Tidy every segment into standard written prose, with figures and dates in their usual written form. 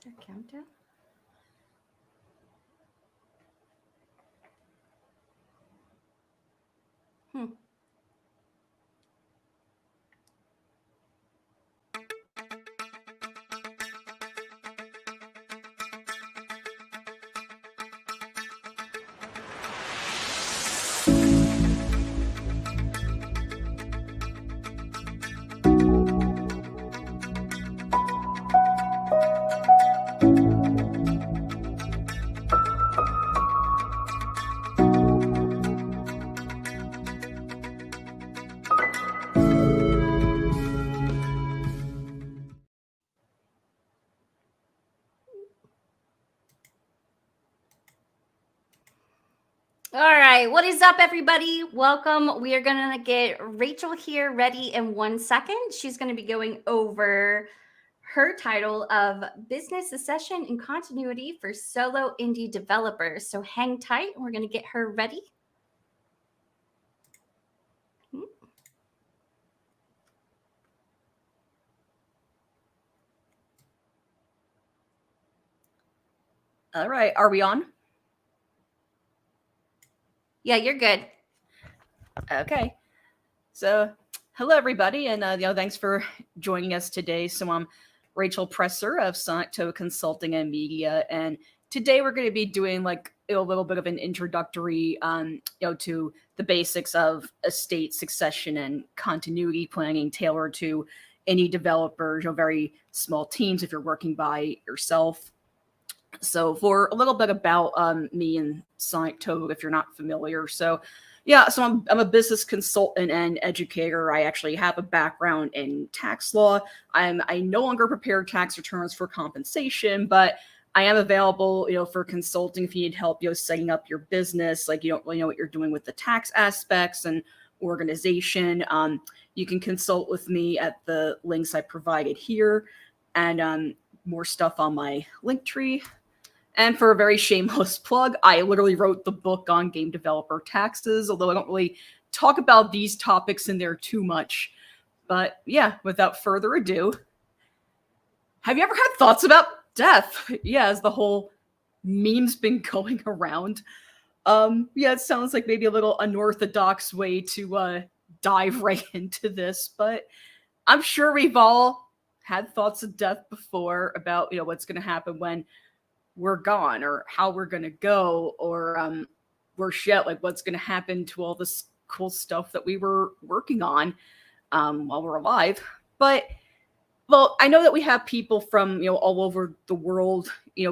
Is there a countdown? Hmm. All right, what is up, everybody? Welcome. We are going to get Rachel here ready in 1 second. She's going to be going over her title of Business Succession and Continuity for Solo Indie Developers. So hang tight. We're going to get her ready. All right, are we on? Yeah, you're good. Okay. So, hello everybody, and thanks for joining us today. So I'm Rachel Presser of Sonic Toe Consulting and Media, and today we're going to be doing like a little bit of an introductory, to the basics of estate succession and continuity planning tailored to any developers, very small teams if you're working by yourself. So for a little bit about me and Sonic Toad, if you're not familiar. So I'm a business consultant and educator. I actually have a background in tax law. I no longer prepare tax returns for compensation, but I am available, for consulting if you need help, setting up your business, like you don't really know what you're doing with the tax aspects and organization. You can consult with me at the links I provided here, and more stuff on my Linktree. And for a very shameless plug, I literally wrote the book on game developer taxes, although I don't really talk about these topics in there too much. But yeah, without further ado, have you ever had thoughts about death? Yeah, as the whole meme's been going around. It sounds like maybe a little unorthodox way to dive right into this, but I'm sure we've all had thoughts of death before about, what's going to happen when we're gone, or how we're gonna go, or we're shit, like what's gonna happen to all this cool stuff that we were working on while we're alive. But well, I know that we have people from all over the world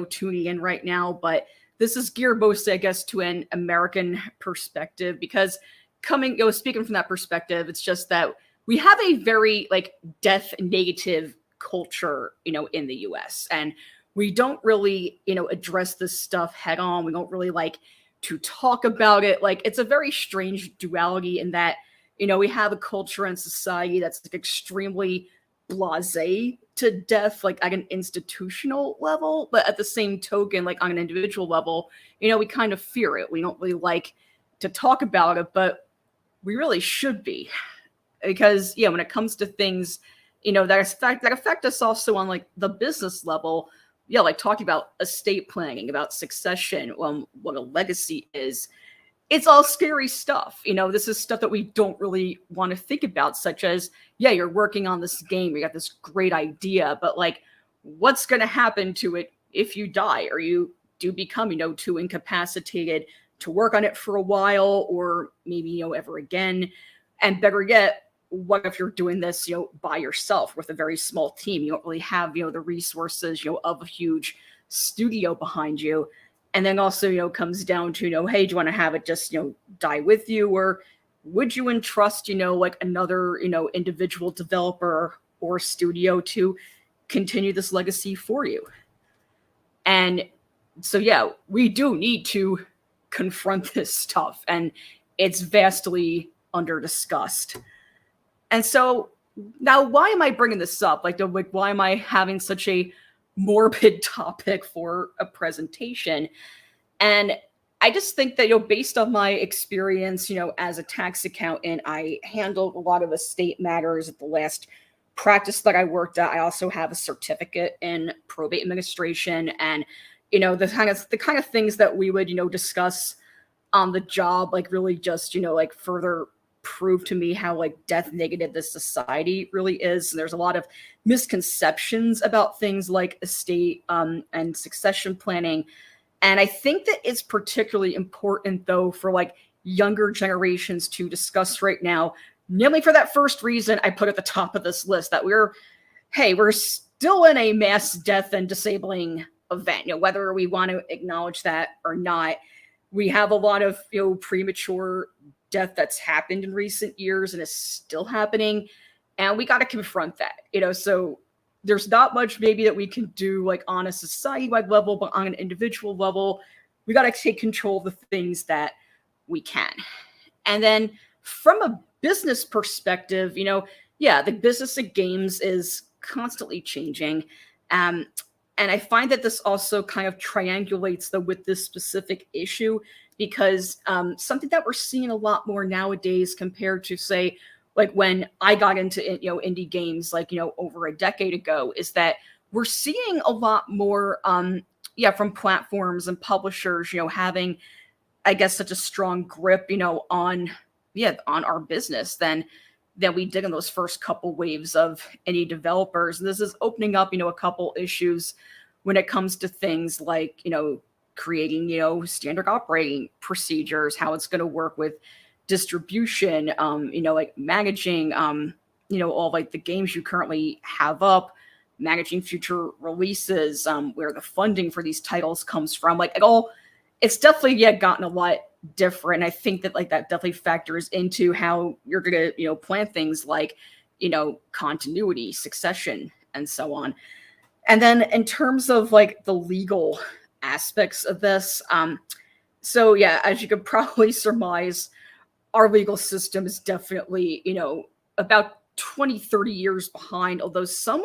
tuning in right now, but this is geared mostly, I guess, to an American perspective, because speaking from that perspective, it's just that we have a very like death negative culture in the US, and we don't really, address this stuff head on. We don't really like to talk about it. Like, it's a very strange duality in that, we have a culture and society that's like extremely blasé to death, like at an institutional level, but at the same token, like on an individual level, we kind of fear it. We don't really like to talk about it, but we really should be, because when it comes to things, that affect us also on like the business level. Like talking about estate planning, about succession, what a legacy is. It's all scary stuff. This is stuff that we don't really want to think about, such as, you're working on this game, you got this great idea, but like, what's going to happen to it if you die, or you do become, too incapacitated to work on it for a while, or maybe, ever again. And better yet, what if you're doing this, by yourself with a very small team? You don't really have, the resources, of a huge studio behind you. And then also, comes down to, hey, do you want to have it just, die with you? Or would you entrust, like another, individual developer or studio to continue this legacy for you? And so, we do need to confront this stuff, and it's vastly under discussed. And so now, why am I bringing this up? Like, why am I having such a morbid topic for a presentation? And I just think that, based on my experience, as a tax accountant, I handled a lot of estate matters at the last practice that I worked at, I also have a certificate in probate administration, and the kind of things that we would discuss on the job, like really just like further prove to me how like death negative this society really is. And there's a lot of misconceptions about things like estate and succession planning. And I think that it's particularly important though for like younger generations to discuss right now, namely for that first reason I put at the top of this list, that we're still in a mass death and disabling event, whether we want to acknowledge that or not. We have a lot of premature death that's happened in recent years and is still happening, and we got to confront that. So there's not much maybe that we can do like on a society-wide level, but on an individual level, we got to take control of the things that we can. And then from a business perspective, the business of games is constantly changing. And I find that this also kind of triangulates with this specific issue, because something that we're seeing a lot more nowadays compared to, say, like when I got into indie games like over a decade ago, is that we're seeing a lot more from platforms and publishers having, I guess, such a strong grip on our business than we did in those first couple waves of indie developers. And this is opening up a couple issues when it comes to things like creating standard operating procedures, how it's going to work with distribution, like managing all like the games you currently have up, managing future releases, where the funding for these titles comes from. Like it's definitely gotten a lot different. I think that like that definitely factors into how you're gonna plan things like continuity, succession, and so on. And then in terms of like the legal aspects of this, so yeah, as you could probably surmise, our legal system is definitely about 20-30 years behind, although some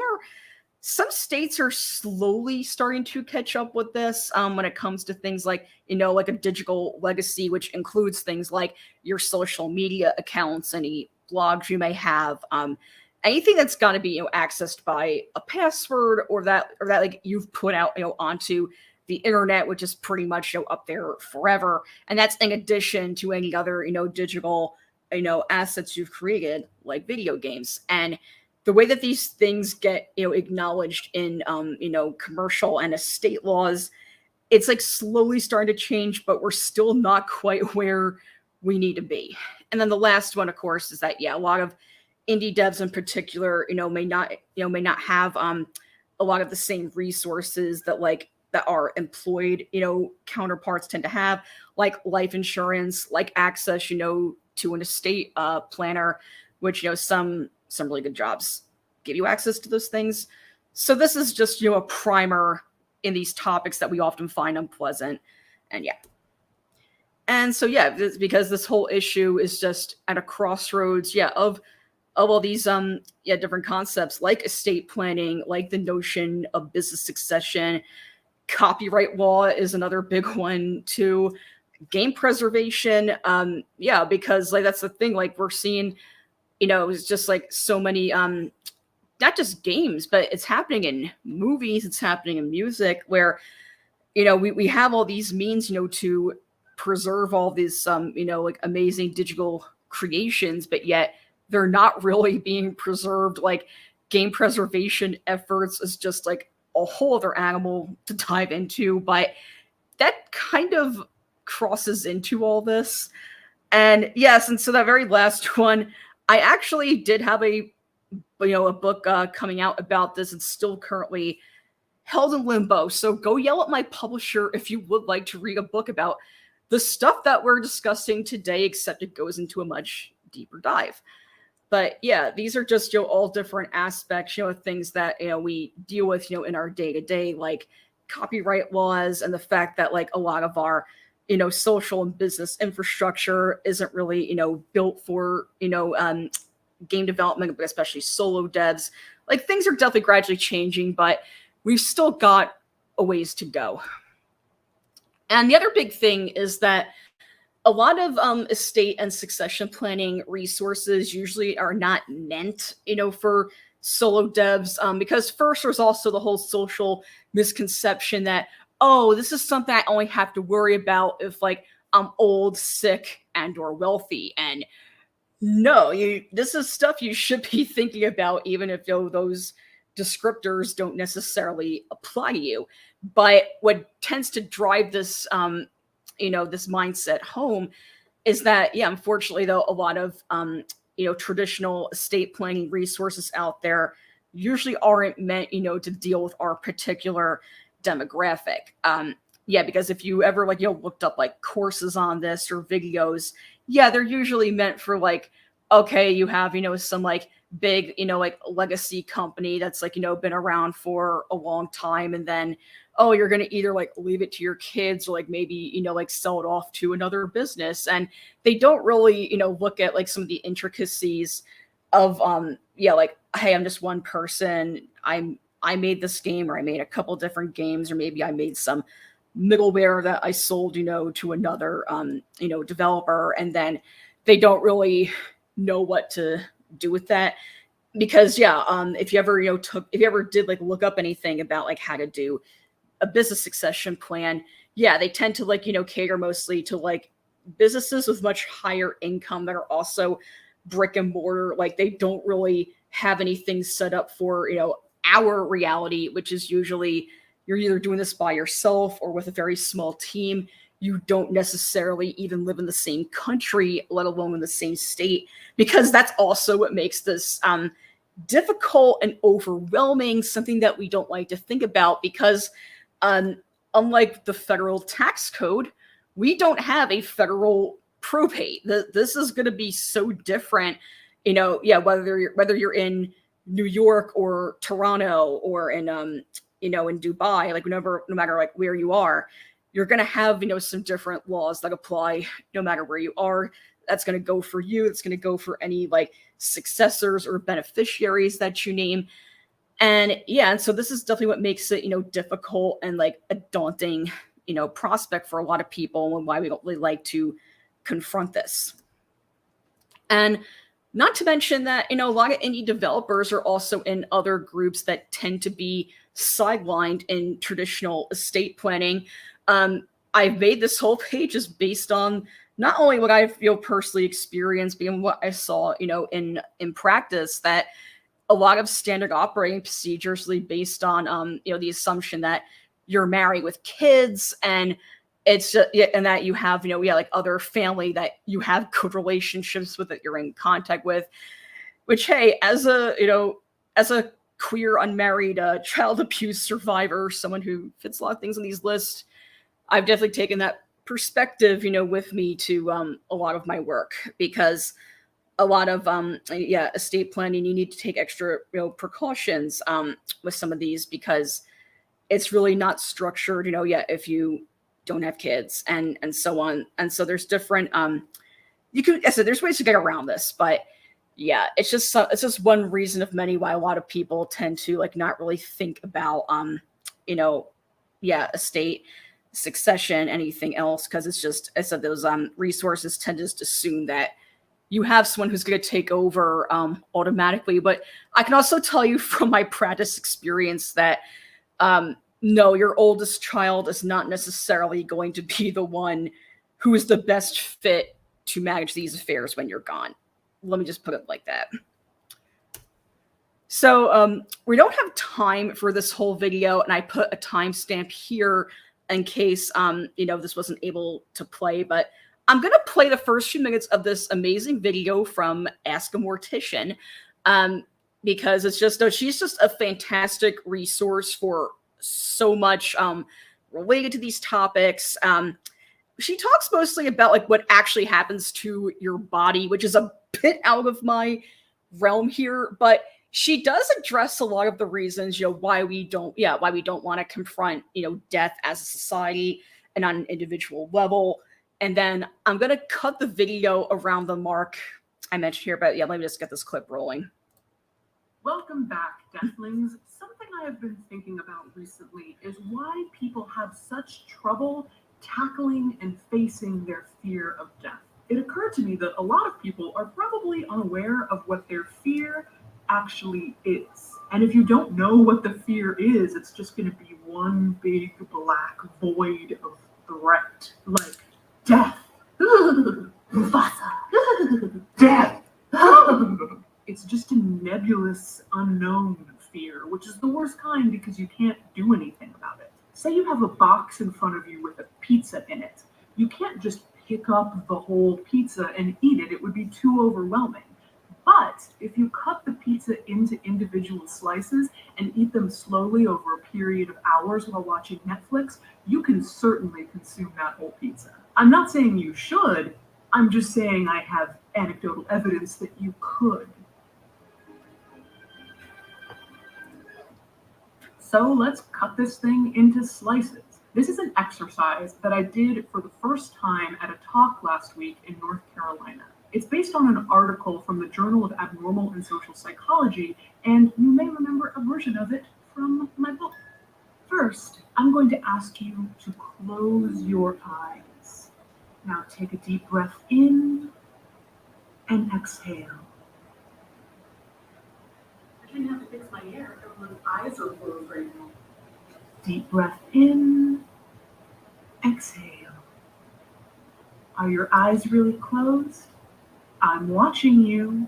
states are slowly starting to catch up with this when it comes to things like like a digital legacy, which includes things like your social media accounts, any blogs you may have, anything that's got to be accessed by a password, or that like you've put out onto the internet, which is pretty much up there forever. And that's in addition to any other digital assets you've created, like video games. And the way that these things get acknowledged in commercial and estate laws, it's like slowly starting to change, but we're still not quite where we need to be. And then the last one, of course, is that a lot of indie devs in particular may not have a lot of the same resources that our employed counterparts tend to have, like life insurance, like access to an estate planner, which some really good jobs give you access to those things. So this is just a primer in these topics that we often find unpleasant. And so because this whole issue is just at a crossroads of all these different concepts, like estate planning, like the notion of business succession. Copyright law is another big one too. Game preservation, because like that's the thing, like we're seeing it's just like so many not just games, but it's happening in movies, it's happening in music, where we have all these means to preserve all these like amazing digital creations, but yet they're not really being preserved. Like game preservation efforts is just like a whole other animal to dive into, but that kind of crosses into all this. And yes, and so that very last one, I actually did have a book coming out about this. It's still currently held in limbo, so go yell at my publisher if you would like to read a book about the stuff that we're discussing today, except it goes into a much deeper dive. But these are just all different aspects of things that we deal with in our day-to-day, like copyright laws, and the fact that like a lot of our social and business infrastructure isn't really built for game development, but especially solo devs. Like things are definitely gradually changing, but we've still got a ways to go. And the other big thing is that a lot of estate and succession planning resources usually are not meant, for solo devs, because first there's also the whole social misconception that, oh, this is something I only have to worry about if like I'm old, sick, and or wealthy. And no, this is stuff you should be thinking about, even if those descriptors don't necessarily apply to you. But what tends to drive this, this mindset home is that, yeah, unfortunately, though, a lot of traditional estate planning resources out there usually aren't meant, to deal with our particular demographic. Yeah, because if you ever looked up like courses on this or videos, yeah, they're usually meant for like, okay, you have, some like big, like legacy company that's like, been around for a long time. And then, oh, you're going to either like leave it to your kids or like maybe, like sell it off to another business. And they don't really, look at like some of the intricacies of, like, hey, I'm just one person. I made this game, or I made a couple different games, or maybe I made some middleware that I sold, to another, developer. And then they don't really know what to do with that. Because if you ever did like look up anything about like how to do a business succession plan, yeah, they tend to like, cater mostly to like businesses with much higher income that are also brick and mortar. Like they don't really have anything set up for, our reality, which is usually you're either doing this by yourself or with a very small team. You don't necessarily even live in the same country, let alone in the same state, because that's also what makes this difficult and overwhelming, something that we don't like to think about, because unlike the federal tax code, we don't have a federal probate. This is going to be so different, whether you're in New York or Toronto or in in Dubai, like no matter like where you are, you're going to have some different laws that apply no matter where you are. That's going to go for you. It's going to go for any like successors or beneficiaries that you name. And so this is definitely what makes it difficult and like a daunting prospect for a lot of people, and why we don't really like to confront this. And not to mention that a lot of indie developers are also in other groups that tend to be sidelined in traditional estate planning. I've made this whole page just based on not only what I feel personally experienced, but what I saw in practice, that a lot of standard operating procedures really based on the assumption that you're married with kids, and it's just, and that you have like other family that you have good relationships with, that you're in contact with. Which, hey, as a queer unmarried child abuse survivor, someone who fits a lot of things on these lists, I've definitely taken that perspective with me to a lot of my work, because a lot of estate planning, you need to take extra precautions with some of these, because it's really not structured if you don't have kids and so on. And so there's different there's ways to get around this, but yeah, it's just one reason of many why a lot of people tend to like not really think about estate succession, anything else, because it's just, I said, those resources tend to just assume that you have someone who's going to take over automatically. But I can also tell you from my practice experience that no, your oldest child is not necessarily going to be the one who is the best fit to manage these affairs when you're gone. Let me just put it like that. So we don't have time for this whole video, and I put a timestamp here in case this wasn't able to play, but I'm going to play the first few minutes of this amazing video from Ask a Mortician, because it's just, she's just a fantastic resource for so much related to these topics. She talks mostly about like what actually happens to your body, which is a bit out of my realm here, but she does address a lot of the reasons, why we don't want to confront, death as a society and on an individual level. And then I'm going to cut the video around the mark I mentioned here, but let me just get this clip rolling. Welcome back, Deathlings. Something I have been thinking about recently is why people have such trouble tackling and facing their fear of death. It occurred to me that a lot of people are probably unaware of what their fear actually is. And if you don't know what the fear is, it's just going to be one big black void of threat, like death. Mufasa. Death. It's just a nebulous, unknown fear, which is the worst kind because you can't do anything about it. Say you have a box in front of you with a pizza in it. You can't just pick up the whole pizza and eat it. It would be too overwhelming. But if you cut the pizza into individual slices and eat them slowly over a period of hours while watching Netflix, you can certainly consume that whole pizza. I'm not saying you should, I'm just saying I have anecdotal evidence that you could. So let's cut this thing into slices. This is an exercise that I did for the first time at a talk last week in North Carolina. It's based on an article from the Journal of Abnormal and Social Psychology, and you may remember a version of it from my book. First, I'm going to ask you to close your eyes. Now take a deep breath in and exhale. I didn't have to fix my hair. Everyone's eyes are closed right now. Deep breath in, exhale. Are your eyes really closed? I'm watching you.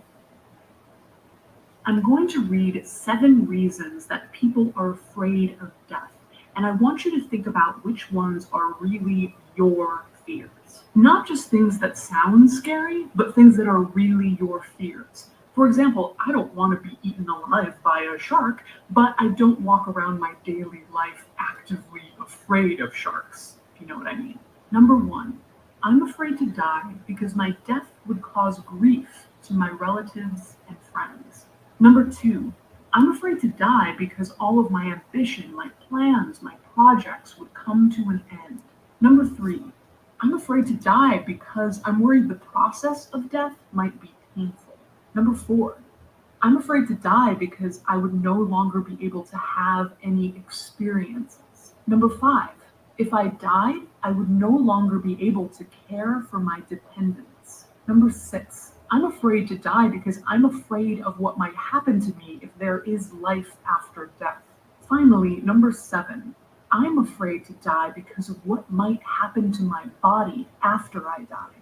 I'm going to read 7 reasons that people are afraid of death, and I want you to think about which ones are really your fears. Not just things that sound scary, but things that are really your fears. For example, I don't want to be eaten alive by a shark, but I don't walk around my daily life actively afraid of sharks, if you know what I mean. Number 1, I'm afraid to die because my death would cause grief to my relatives and friends. Number 2, I'm afraid to die because all of my ambition, my plans, my projects would come to an end. Number 3, I'm afraid to die because I'm worried the process of death might be painful. Number 4, I'm afraid to die because I would no longer be able to have any experiences. Number 5, if I died, I would no longer be able to care for my dependents. Number 6, I'm afraid to die because I'm afraid of what might happen to me if there is life after death. Finally, number 7, I'm afraid to die because of what might happen to my body after I die.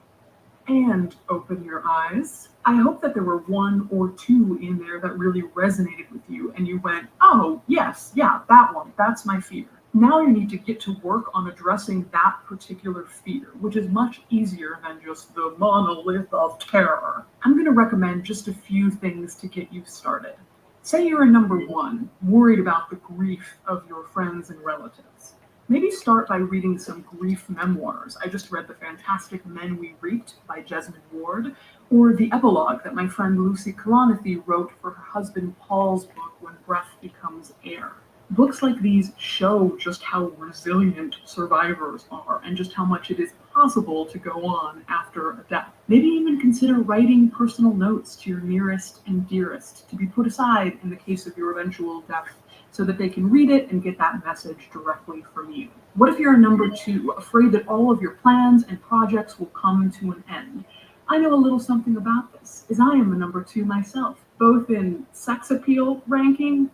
And open your eyes. I hope that there were 1 or 2 in there that really resonated with you and you went, oh, yes, yeah, that one, that's my fear. Now you need to get to work on addressing that particular fear, which is much easier than just the monolith of terror. I'm going to recommend just a few things to get you started. Say you're a number 1, worried about the grief of your friends and relatives. Maybe start by reading some grief memoirs. I just read The Fantastic Men We Reaped by Jesmyn Ward, or the epilogue that my friend Lucy Kalanithi wrote for her husband Paul's book, When Breath Becomes Air. Books like these show just how resilient survivors are and just how much it is possible to go on after a death. Maybe even consider writing personal notes to your nearest and dearest to be put aside in the case of your eventual death so that they can read it and get that message directly from you. What if you're a number 2, afraid that all of your plans and projects will come to an end? I know a little something about this, as I am a number 2 myself, both in sex appeal ranking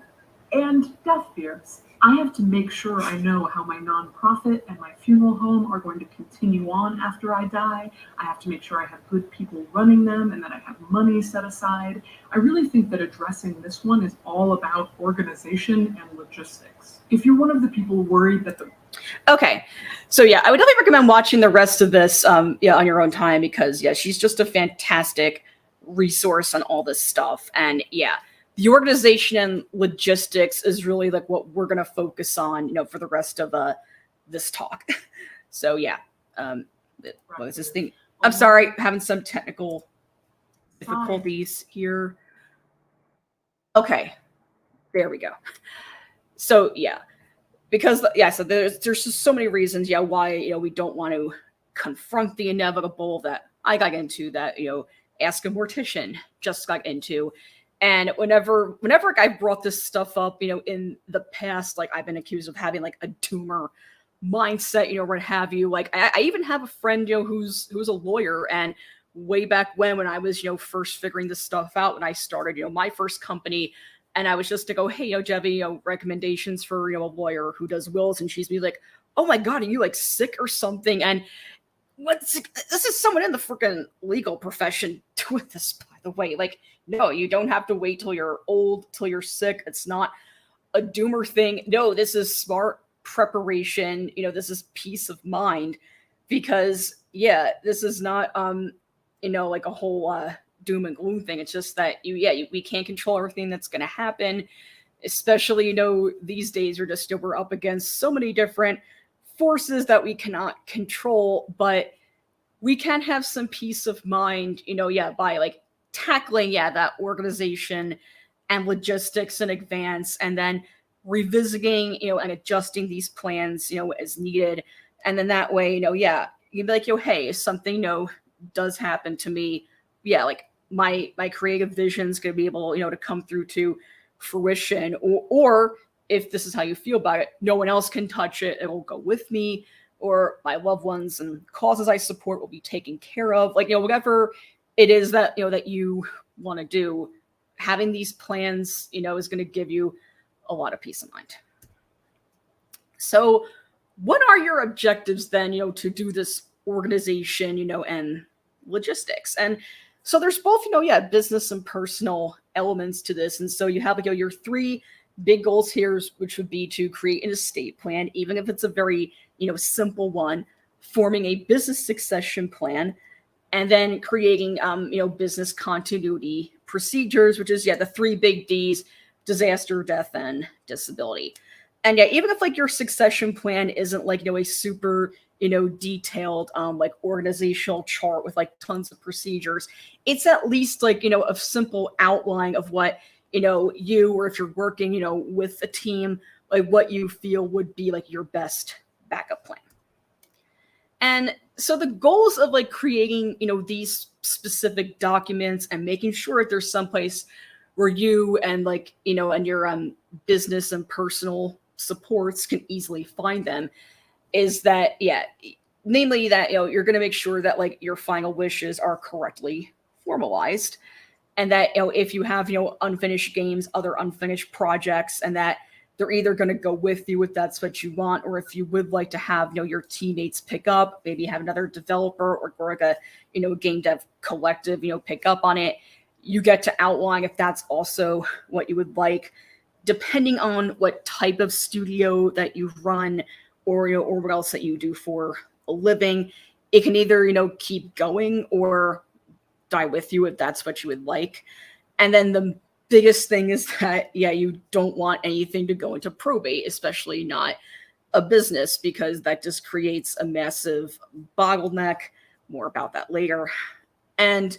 and death fears. I have to make sure I know how my nonprofit and my funeral home are going to continue on after I die. I have to make sure I have good people running them and that I have money set aside. I really think that addressing this one is all about organization and logistics. If you're one of the people worried that the Okay, so yeah, I would definitely recommend watching the rest of this on your own time because she's just a fantastic resource on all this stuff. And the organization and logistics is really like what we're going to focus on, for the rest of this talk. So what is this thing? I'm sorry, having some technical difficulties here. Okay, there we go. So because so there's just so many reasons why we don't want to confront the inevitable that I got into, that Ask a Mortician just got into. And whenever I brought this stuff up, in the past, like I've been accused of having like a doomer mindset, what have you. Like I even have a friend, who's a lawyer, and way back when I was, first figuring this stuff out when I started, my first company. And I was just to go, hey, Jebby, recommendations for, a lawyer who does wills. And she's be like, oh my God, are you like sick or something? And this is someone in the freaking legal profession doing this, by the way. Like, no, you don't have to wait till you're old, till you're sick. It's not a doomer thing. No, this is smart preparation. This is peace of mind, because this is not, like a whole, doom and gloom thing. It's just that we can't control everything that's going to happen, especially, these days we're up against so many different forces that we cannot control, but we can have some peace of mind, by like tackling, that organization and logistics in advance, and then revisiting, and adjusting these plans, as needed. And then that way, you'd be like, hey, if something, does happen to me, like my creative vision is going to be able, to come through to fruition, or if this is how you feel about it, no one else can touch it. It will go with me, or my loved ones and causes I support will be taken care of. Like, whatever it is that, that you want to do, having these plans, is going to give you a lot of peace of mind. So what are your objectives then, to do this organization, and logistics? And so there's both, business and personal elements to this. And so you have, your three big goals here, which would be to create an estate plan, even if it's a very, simple one, forming a business succession plan, and then creating, business continuity procedures, which is, the three big Ds: disaster, death, and disability. And even if like your succession plan isn't like, a super, detailed, like organizational chart with like tons of procedures, it's at least like, a simple outline of what, you, or if you're working, with a team, like what you feel would be like your best backup plan. And so the goals of like creating, these specific documents and making sure that there's someplace where you and like, and your business and personal supports can easily find them, is that, namely that, you're going to make sure that like your final wishes are correctly formalized, and that, if you have, unfinished games, other unfinished projects, and that they're either going to go with you if that's what you want, or if you would like to have, your teammates pick up, maybe have another developer or like a, game dev collective, pick up on it. You get to outline if that's also what you would like, depending on what type of studio that you run, or, or what else that you do for a living. It can either, keep going or die with you if that's what you would like. And then the biggest thing is that, you don't want anything to go into probate, especially not a business, because that just creates a massive bottleneck. More about that later. And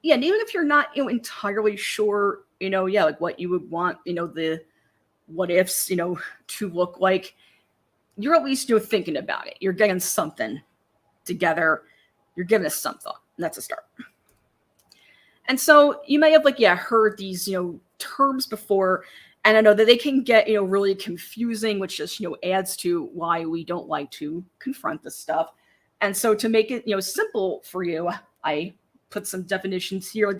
even if you're not, entirely sure, like what you would want, the what ifs, to look like, you're at least, thinking about it. You're getting something together. You're giving us some thought. And that's a start. And so you may have heard these, terms before, and I know that they can get, really confusing, which just, adds to why we don't like to confront this stuff. And so to make it, simple for you, I put some definitions here. Like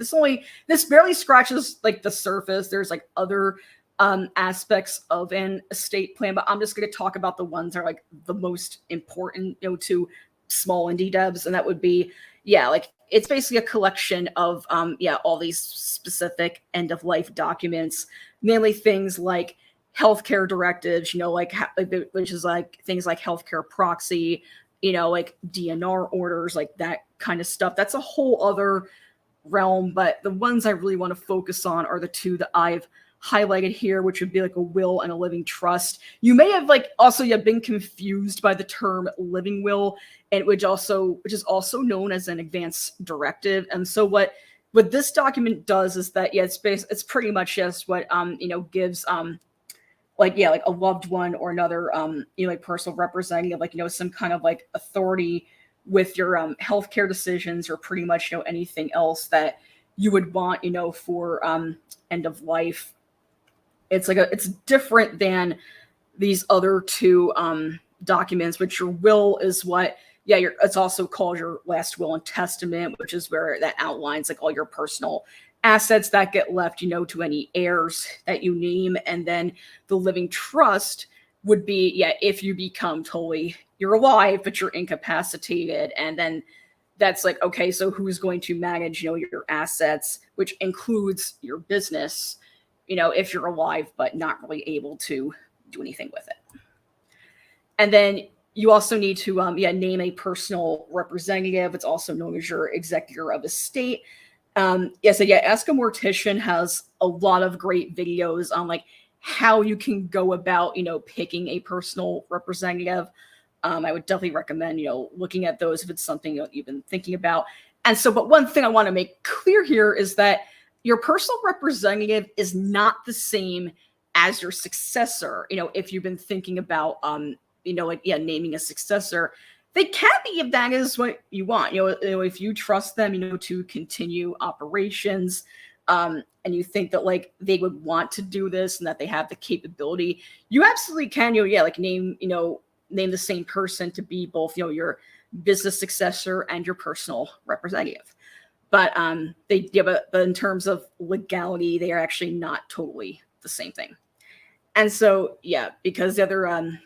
this barely scratches like the surface. There's like other aspects of an estate plan, but I'm just going to talk about the ones that are like the most important, to small indie devs. And that would be, like it's basically a collection of, all these specific end of life documents, mainly things like healthcare directives, which is like things like healthcare proxy, like DNR orders, like that kind of stuff. That's a whole other realm, but the ones I really want to focus on are the two that I've highlighted here, which would be like a will and a living trust. You may have also been confused by the term living will, and which is also known as an advance directive. And so what this document does is that it's pretty much just what gives like a loved one or another like personal representative, some kind of authority with your healthcare decisions, or pretty much anything else that you would want for end of life. It's different than these other two documents, which your will is what yeah, it's also called your last will and testament, which is where that outlines like all your personal assets that get left, to any heirs that you name. And then the living trust would be, yeah, if you become you're alive, but you're incapacitated. And then that's like, okay, so who's going to manage, your assets, which includes your business, if you're alive, but not really able to do anything with it. And then you also need to, name a personal representative. It's also known as your executor of estate. Ask a Mortician has a lot of great videos on like how you can go about, picking a personal representative. I would definitely recommend, looking at those if it's something you've been thinking about. And so, but one thing I want to make clear here is that your personal representative is not the same as your successor. If you've been thinking about, naming a successor, they can be if that is what you want. If you trust them, to continue operations, and you think that like they would want to do this and that they have the capability, you absolutely can. Name the same person to be both, your business successor and your personal representative. But but in terms of legality, they are actually not totally the same thing. And so, because the other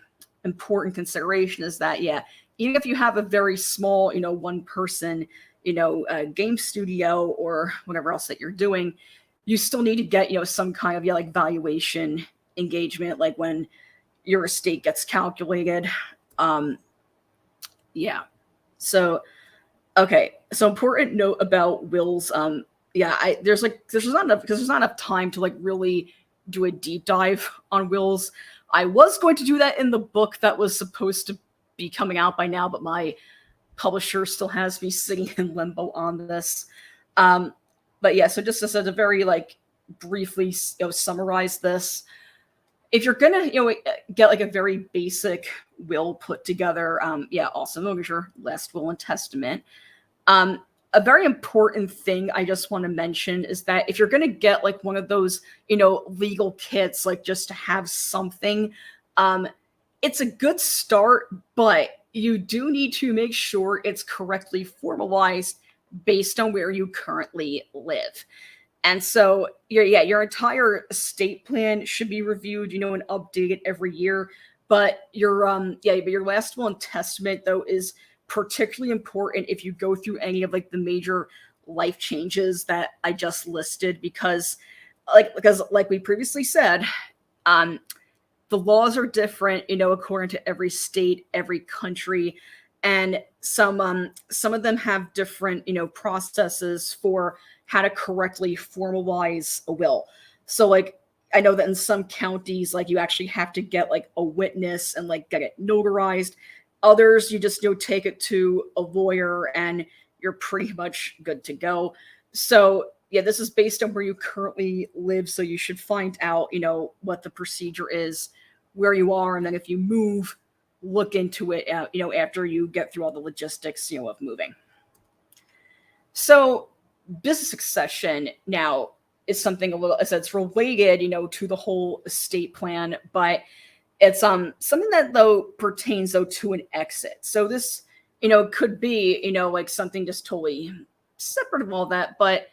important consideration is that, even if you have a very small, one person, game studio or whatever else that you're doing, you still need to get, some kind of like valuation engagement, like when your estate gets calculated. So, okay. So important note about wills. There's not enough time to like really do a deep dive on wills. I was going to do that in the book that was supposed to be coming out by now, but my publisher still has me sitting in limbo on this. So just as a very like briefly summarize this, if you're gonna get like a very basic will put together, also known as your last will and testament, a very important thing I just want to mention is that if you're going to get like one of those, legal kits, like just to have something, it's a good start, but you do need to make sure it's correctly formalized based on where you currently live. And so your entire estate plan should be reviewed, and updated every year. But your last will and testament though is particularly important if you go through any of like the major life changes that I just listed, because like we previously said, the laws are different, according to every state, every country, and some of them have different, processes for how to correctly formalize a will. So like I know that in some counties, like you actually have to get like a witness and like get it notarized. Others, you just take it to a lawyer and you're pretty much good to go. So this is based on where you currently live. So you should find out, what the procedure is, where you are, and then if you move, look into it, after you get through all the logistics, of moving. So business succession now is something it's related, to the whole estate plan, but it's something that though pertains though to an exit. So this, could be, like something just totally separate of all that, but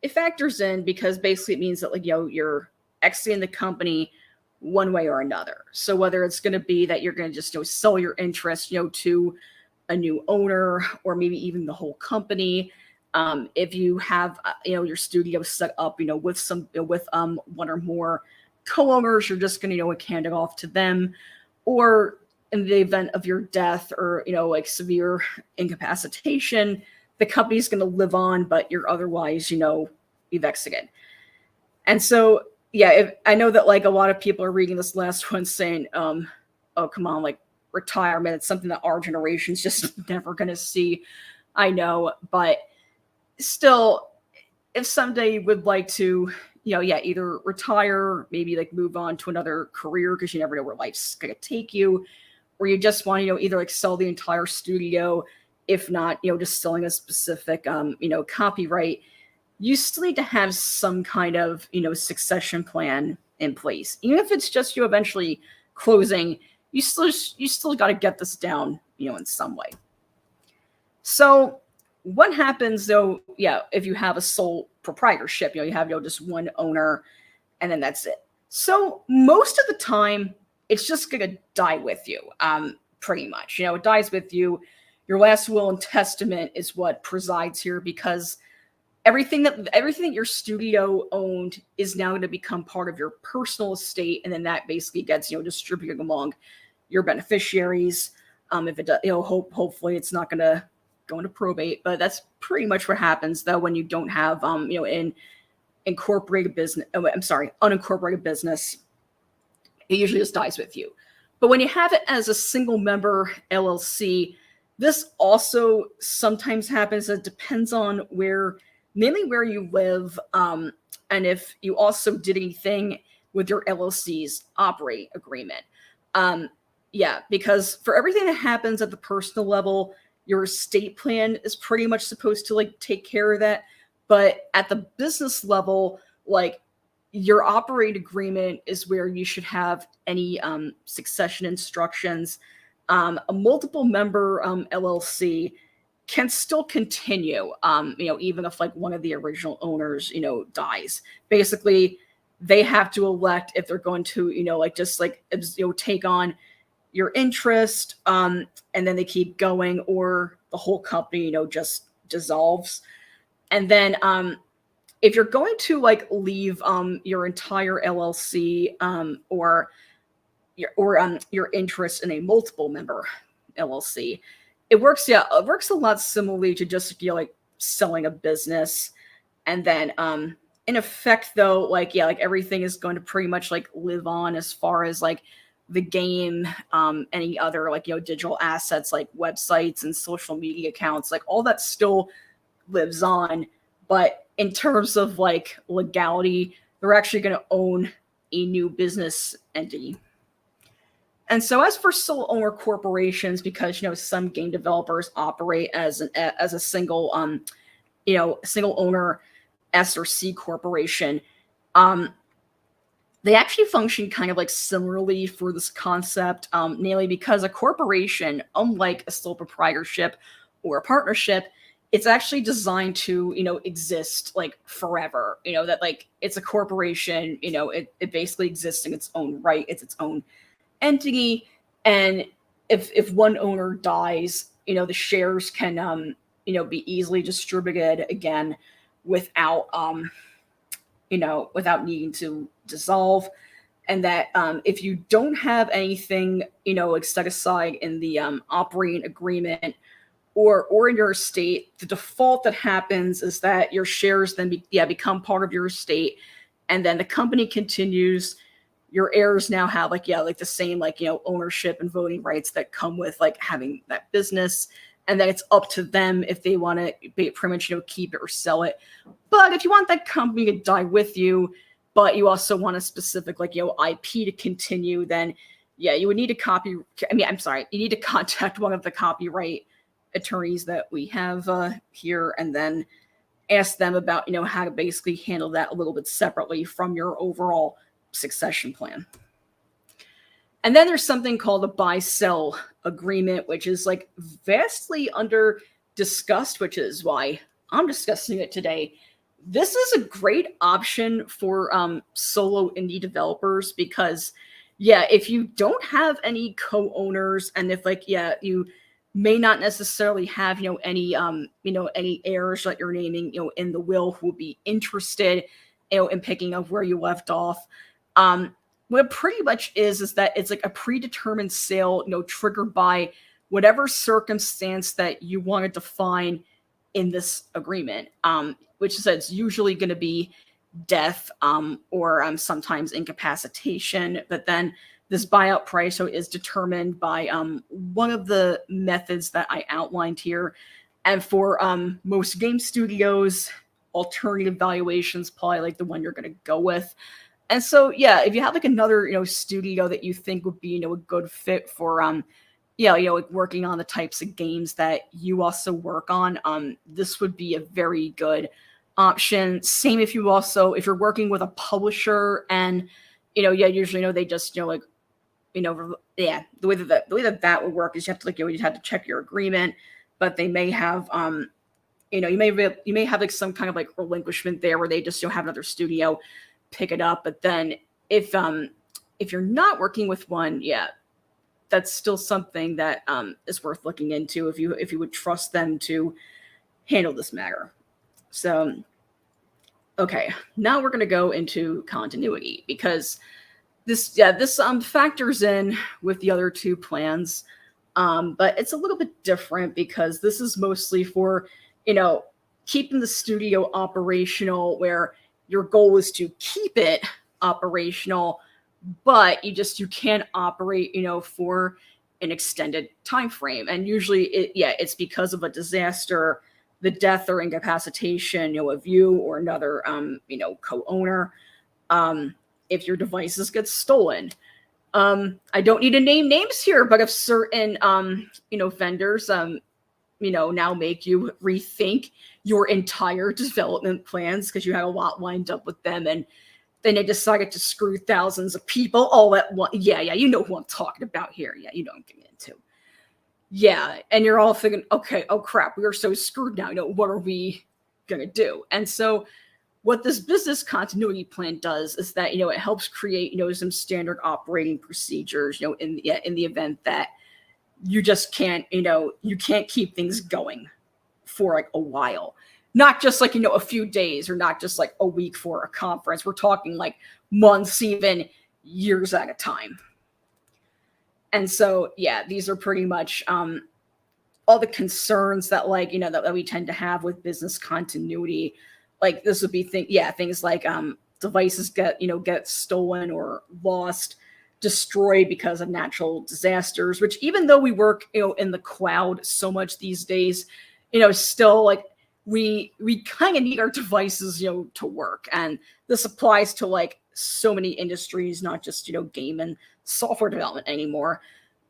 it factors in because basically it means that like, you're exiting the company one way or another. So whether it's going to be that you're going to just sell your interest, to a new owner, or maybe even the whole company. If you have, your studio set up, with one or more co-owners, you're just going to, hand it off to them, or in the event of your death or, like severe incapacitation, the company's going to live on, but you're otherwise, you've exited. And so, I know that like a lot of people are reading this last one saying, oh, come on, like retirement, it's something that our generation's just never going to see. I know, but still, if someday you would like to, either retire, maybe like move on to another career because you never know where life's going to take you, or you just want to, either like sell the entire studio, if not, just selling a specific, copyright, you still need to have some kind of, succession plan in place. Even if it's just you eventually closing, you still got to get this down, in some way. So what happens though, yeah, if you have a sole proprietorship, you have just one owner and then that's it. So most of the time, it's just gonna die with you, pretty much. It dies with you. Your last will and testament is what presides here because everything that your studio owned is now going to become part of your personal estate, and then that basically gets distributed among your beneficiaries. If it does, hopefully it's not going to go into probate, but that's pretty much what happens though when you don't have an incorporated business. Oh, I'm sorry, unincorporated business. It usually just dies with you. But when you have it as a single member LLC, this also sometimes happens. It depends on mainly where you live, and if you also did anything with your LLC's operate agreement. Yeah, because for everything that happens at the personal level, your estate plan is pretty much supposed to take care of that. But at the business level, your operate agreement is where you should have any succession instructions. A multiple member LLC can still continue, even if one of the original owners, dies. Basically, they have to elect if they're going to, take on your interest, and then they keep going, or the whole company, just dissolves. And then, if you're going to leave your entire LLC, or your interest in a multiple member LLC, it works a lot similarly to just selling a business. And then in effect though, everything is going to pretty much live on as far as the game, any other digital assets like websites and social media accounts, all that still lives on. But in terms of legality, they're actually going to own a new business entity. And so as for sole owner corporations, because some game developers operate as a single single owner S or C corporation, they actually function kind of similarly for this concept, namely because a corporation, unlike a sole proprietorship or a partnership, it's actually designed to exist forever. That it's a corporation. It basically exists in its own right. It's its own entity, and if one owner dies, the shares can be easily distributed again without without needing to dissolve. And that if you don't have anything set aside in the operating agreement or in your estate, the default that happens is that your shares then become part of your estate, and then the company continues. Your heirs now have the same ownership and voting rights that come with having that business, and then it's up to them if they want to pretty much keep it or sell it. But if you want that company to die with you, but you also want a specific IP to continue, then you would need you need to contact one of the copyright attorneys that we have here, and then ask them about how to basically handle that a little bit separately from your overall succession plan. And then there's something called a buy-sell agreement, which is vastly under discussed, which is why I'm discussing it today. This is a great option for solo indie developers because if you don't have any co-owners, and if you may not necessarily have any heirs that you're naming in the will who will be interested in picking up where you left off. What it pretty much is that it's a predetermined sale, triggered by whatever circumstance that you want to define in this agreement, which is that it's usually going to be death, or sometimes incapacitation. But then this buyout price is determined by one of the methods that I outlined here. And for most game studios, alternative valuations probably the one you're going to go with. And so if you have another studio that you think would be a good fit for working on the types of games that you also work on, this would be a very good option. Same if you're working with a publisher, and usually they just the way that would work is you have to you'd have to check your agreement, but they may have you may have like some kind of like relinquishment there where they just don't have another studio pick it up. But then if you're not working with one, yeah, that's still something that is worth looking into if you would trust them to handle this matter. So, okay, now we're going to go into continuity, because this factors in with the other two plans, but it's a little bit different because this is mostly for, keeping the studio operational, where your goal is to keep it operational, but you can't operate, for an extended time frame. And usually it's because of a disaster, the death or incapacitation, of you or another, co-owner. If your devices get stolen. I don't need to name names here, but if certain, vendors, now make you rethink your entire development plans because you had a lot lined up with them, and then they decided to screw thousands of people all at once. Yeah, you know who I'm talking about here. Yeah, you know what I'm getting into. Yeah, and you're all thinking, okay, oh crap, we are so screwed now. What are we gonna do? And so what this business continuity plan does is that, it helps create, some standard operating procedures, in the event that you just can't, you can't keep things going for like a while. Not just like, a few days, or not just like a week for a conference. We're talking like months, even years at a time. And so, yeah, these are pretty much all the concerns that that we tend to have with business continuity. Like this would be things like devices get stolen or lost, destroyed because of natural disasters, which even though we work, in the cloud so much these days, still like we kind of need our devices, to work. And this applies to like so many industries, not just, game and software development anymore.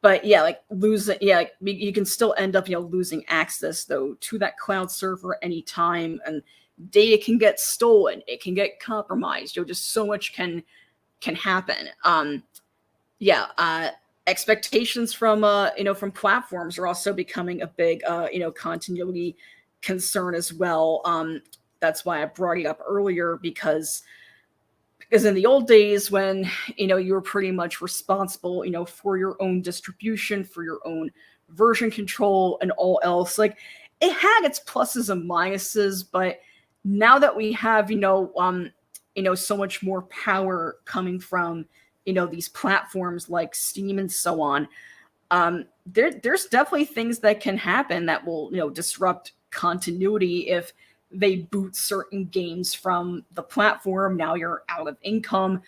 But yeah, like you can still end up, losing access though to that cloud server anytime, and data can get stolen, it can get compromised, just so much can happen. Expectations from from platforms are also becoming a big continuity concern as well. That's why I brought it up earlier, because in the old days when you were pretty much responsible for your own distribution, for your own version control and all else, like it had its pluses and minuses. But now that we have so much more power coming from these platforms like Steam and so on, there's definitely things that can happen that will disrupt continuity if they boot certain games from the platform. Now you're out of income,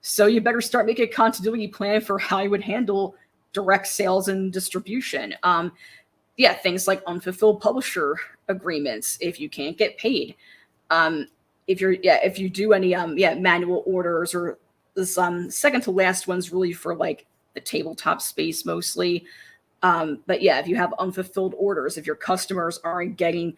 so you better start making a continuity plan for how you would handle direct sales and distribution. Things like unfulfilled publisher agreements if you can't get paid. If you do any manual orders, or this second to last one's really for like the tabletop space mostly. But yeah, if you have unfulfilled orders, if your customers aren't getting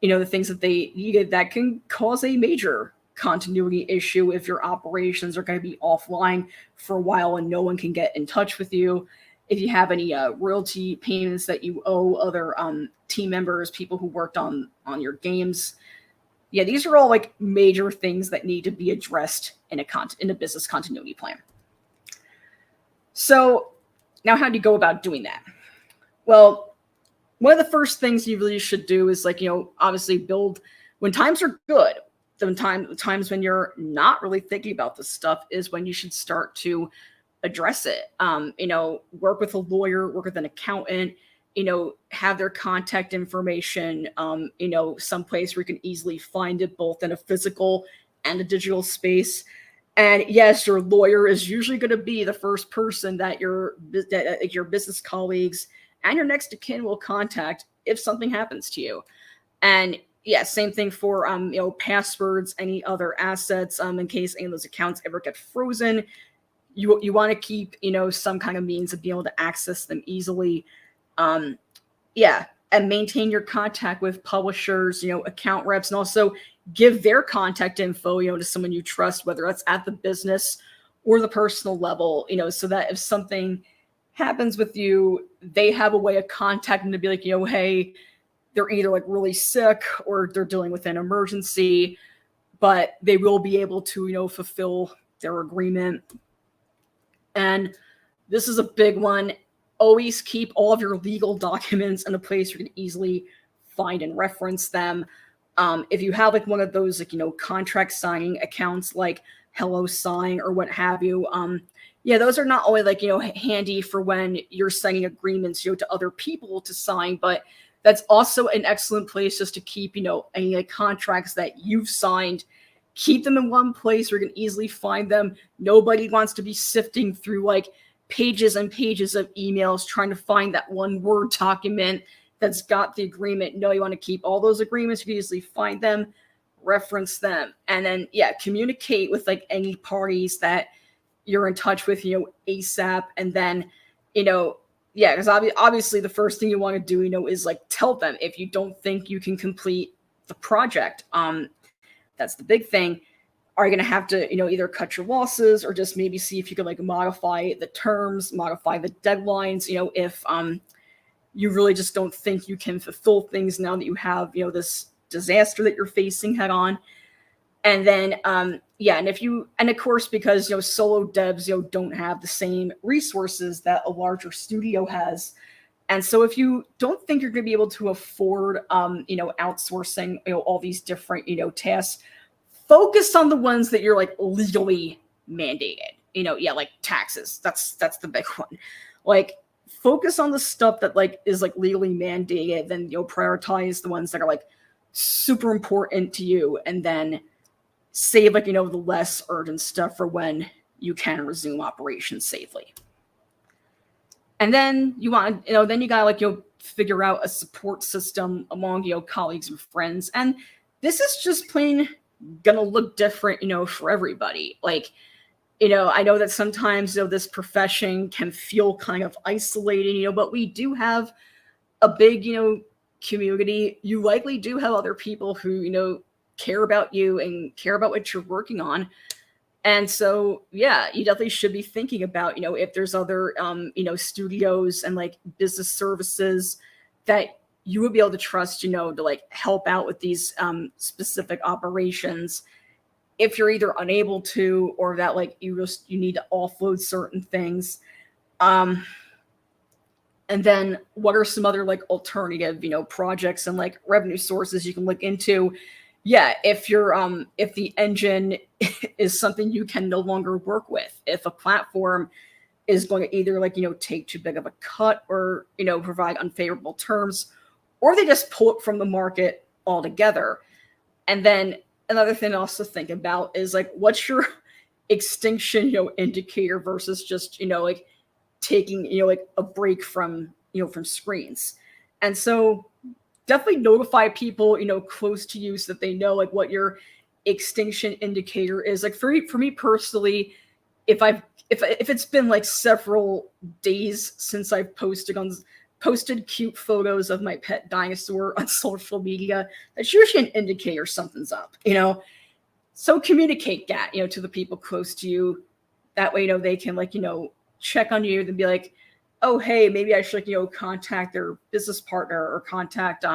the things that they needed, that can cause a major continuity issue if your operations are going to be offline for a while and no one can get in touch with you. If you have any royalty payments that you owe other team members, people who worked on your games. Yeah, these are all like major things that need to be addressed in a business continuity plan. So now how do you go about doing that? Well, one of the first things you really should do is obviously build when times are good. The times when you're not really thinking about this stuff is when you should start to address it. Work with a lawyer, work with an accountant, have their contact information, someplace where you can easily find it, both in a physical and a digital space. And yes, your lawyer is usually going to be the first person that your business colleagues and your next of kin will contact if something happens to you. And yeah, same thing for passwords, any other assets, in case any of those accounts ever get frozen. You want to keep some kind of means of being able to access them easily. And maintain your contact with publishers, account reps, and also give their contact info, to someone you trust, whether that's at the business or the personal level, so that if something happens with you, they have a way of contacting to be like, hey, they're either like really sick or they're dealing with an emergency, but they will be able to, fulfill their agreement. And this is a big one. Always keep all of your legal documents in a place you can easily find and reference them. If you have like one of those contract signing accounts like HelloSign or what have you, those are not only like handy for when you're signing agreements to other people to sign, but that's also an excellent place just to keep any like contracts that you've signed. Keep them in one place where you can easily find them. Nobody wants to be sifting through like pages and pages of emails trying to find that one Word document that's got the agreement. No, you want to keep all those agreements. You can easily find them, reference them, and then communicate with like any parties that you're in touch with ASAP. And then because obviously the first thing you want to do is like tell them if you don't think you can complete the project. That's the big thing. Are you going to have to either cut your losses or just maybe see if you can like modify the terms, modify the deadlines, if you really just don't think you can fulfill things now that you have this disaster that you're facing head on. And then and of course, because solo devs don't have the same resources that a larger studio has. And so if you don't think you're going to be able to afford outsourcing all these different tasks, focus on the ones that you're like legally mandated. Like taxes. That's the big one. Like focus on the stuff that like is like legally mandated, then prioritize the ones that are like super important to you, and then save like the less urgent stuff for when you can resume operations safely. And then you want then you gotta like figure out a support system among colleagues and friends. And this is just plain gonna look different for everybody. Like I know that sometimes this profession can feel kind of isolating, but we do have a big community. You likely do have other people who care about you and care about what you're working on. And so, you definitely should be thinking about, if there's other, studios and like business services that you would be able to trust, to like help out with these specific operations. If you're either unable to, or that like you need to offload certain things. And then what are some other like alternative, projects and like revenue sources you can look into? If you're if the engine is something you can no longer work with, if a platform is going to either like take too big of a cut or provide unfavorable terms, or they just pull it from the market altogether. And then another thing to also think about is like what's your extinction indicator versus just like taking like a break from from screens. And so definitely notify people close to you so that they know like what your extinction indicator is. Like for me personally, if it's been like several days since I've posted cute photos of my pet dinosaur on social media, that's usually an indicator something's up. So communicate that to the people close to you. That way they can like check on you and be like, oh, hey, maybe I should, contact their business partner or contact,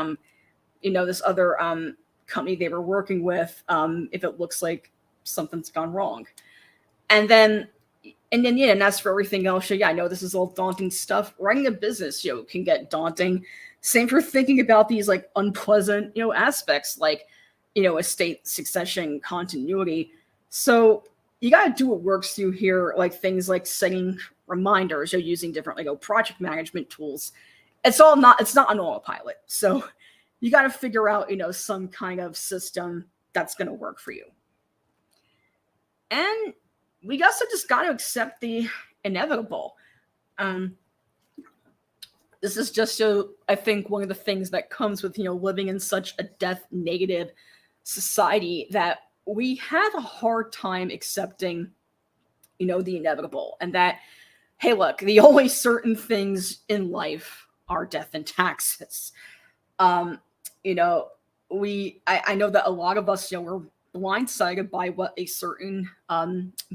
this other company they were working with, if it looks like something's gone wrong. And then that's for everything else. I know this is all daunting stuff. Running a business, can get daunting. Same for thinking about these like unpleasant, aspects like, estate succession continuity. So you got to do what works through here, like things like setting reminders, using different project management tools. It's not an autopilot. So you got to figure out, some kind of system that's going to work for you. And we also just got to accept the inevitable. This is just, I think, one of the things that comes with, living in such a death negative society, that we have a hard time accepting, the inevitable, and that, hey, look, the only certain things in life are death and taxes. I know that a lot of us, were blindsided by what a certain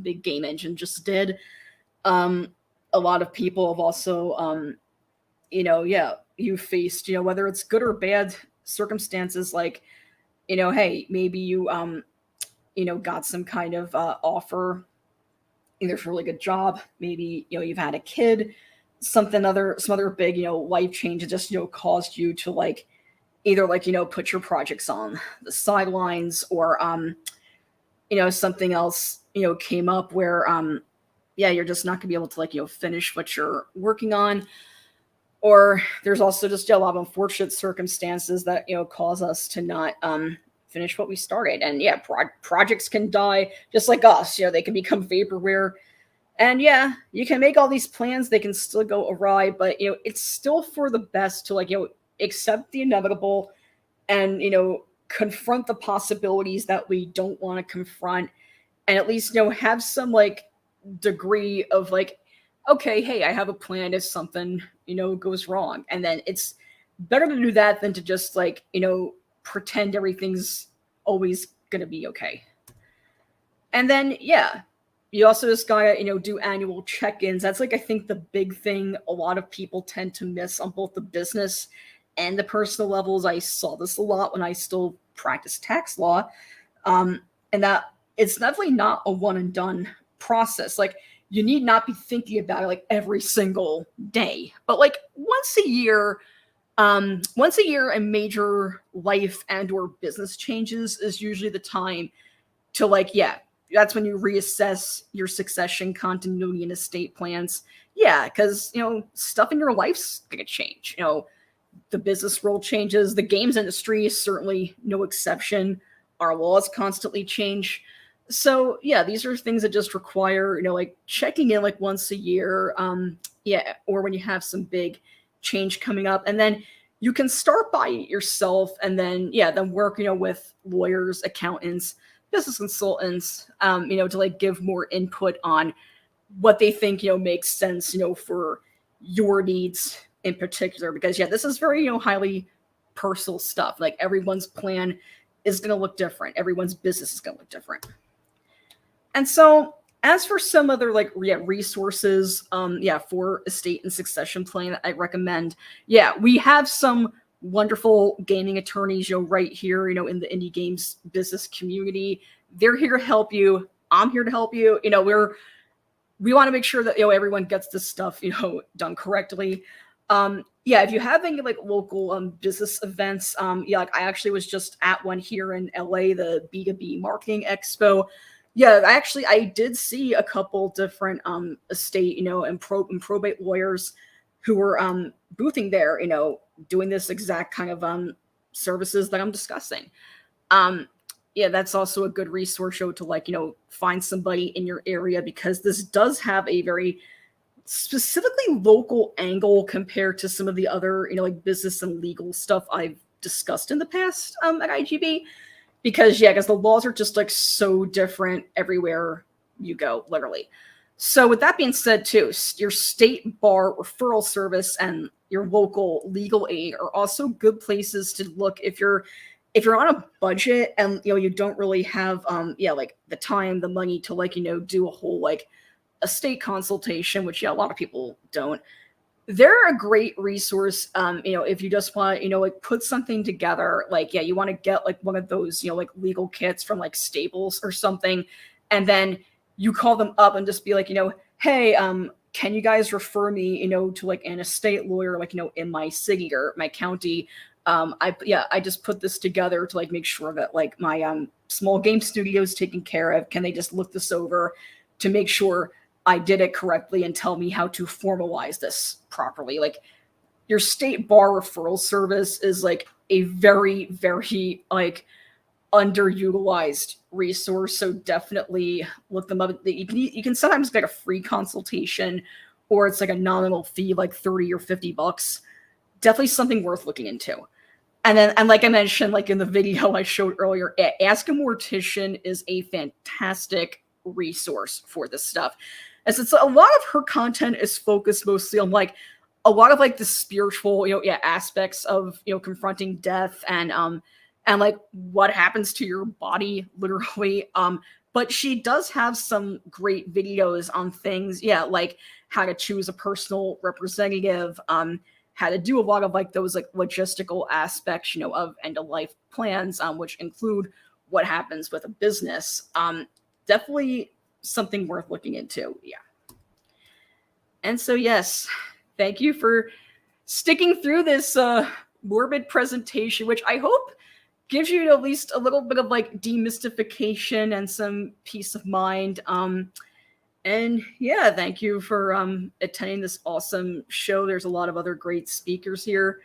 big game engine just did. A a lot of people have also, you faced, whether it's good or bad circumstances, like, hey, maybe you, got some kind of offer, either for a really good job, maybe, you've had a kid, some other big, life change that just, caused you to like, either like, put your projects on the sidelines, or, something else, came up where, you're just not gonna be able to like, finish what you're working on. Or there's also just a lot of unfortunate circumstances that, cause us to not, finish what we started. And yeah, projects can die just like us, they can become vaporware. And yeah, you can make all these plans, they can still go awry, but, it's still for the best to like, accept the inevitable and, confront the possibilities that we don't want to confront, and at least, have some like degree of like, okay, hey, I have a plan if something, goes wrong. And then it's better to do that than to just like, pretend everything's always going to be okay. And then, yeah, you also just gotta, do annual check-ins. That's like, I think the big thing a lot of people tend to miss on both the business and the personal levels. I saw this a lot when I still practiced tax law. And that it's definitely not a one and done process. Like, you need not be thinking about it like every single day, but like once a year, and major life and or business changes is usually the time to like, yeah, that's when you reassess your succession, continuity, and estate plans. Yeah, because, stuff in your life's going to change. The business world changes. The games industry is certainly no exception. Our laws constantly change. So, yeah, these are things that just require, like checking in like once a year. Or when you have some big change coming up. And then you can start by yourself and then, then work, with lawyers, accountants, business consultants, to like give more input on what they think, makes sense, for your needs in particular. Because this is very, highly personal stuff. Like, everyone's plan is going to look different. Everyone's business is going to look different. And so as for some other like resources, for estate and succession planning that I recommend, we have some wonderful gaming attorneys, right here, in the indie games business community. They're here to help you. I'm here to help you. We want to make sure that, everyone gets this stuff, done correctly. If you have any like local business events, like I actually was just at one here in LA, the B2B Marketing Expo. I did see a couple different estate, and probate lawyers who were boothing there, doing this exact kind of services that I'm discussing. That's also a good resource show to like, find somebody in your area, because this does have a very specifically local angle compared to some of the other, like business and legal stuff I've discussed in the past at IGB. Because the laws are just like so different everywhere you go, literally. So with that being said too, your state bar referral service and your local legal aid are also good places to look if you're on a budget and you don't really have like the time, the money to like do a whole like estate consultation, which a lot of people don't. They're a great resource, if you just want to, like put something together, like, you want to get like one of those, like legal kits from like Staples or something. And then you call them up and just be like, hey, can you guys refer me, to like an estate lawyer, like, in my city or my county. I just put this together to like make sure that like my small game studio is taken care of. Can they just look this over to make sure I did it correctly and tell me how to formalize this properly? Like, your state bar referral service is like a very, very like underutilized resource. So definitely look them up. You can sometimes get a free consultation, or it's like a nominal fee, like $30 or $50. Definitely something worth looking into. And like I mentioned, like in the video I showed earlier, Ask a Mortician is a fantastic resource for this stuff. As it's a lot of her content is focused mostly on like a lot of like the spiritual, aspects of, confronting death and like what happens to your body, literally. But she does have some great videos on things, like how to choose a personal representative, how to do a lot of like those like logistical aspects, of end of life plans, which include what happens with a business. Definitely something worth looking into. Yeah. And so, yes, thank you for sticking through this morbid presentation, which I hope gives you at least a little bit of like demystification and some peace of mind. And yeah, thank you for attending this awesome show. There's a lot of other great speakers here.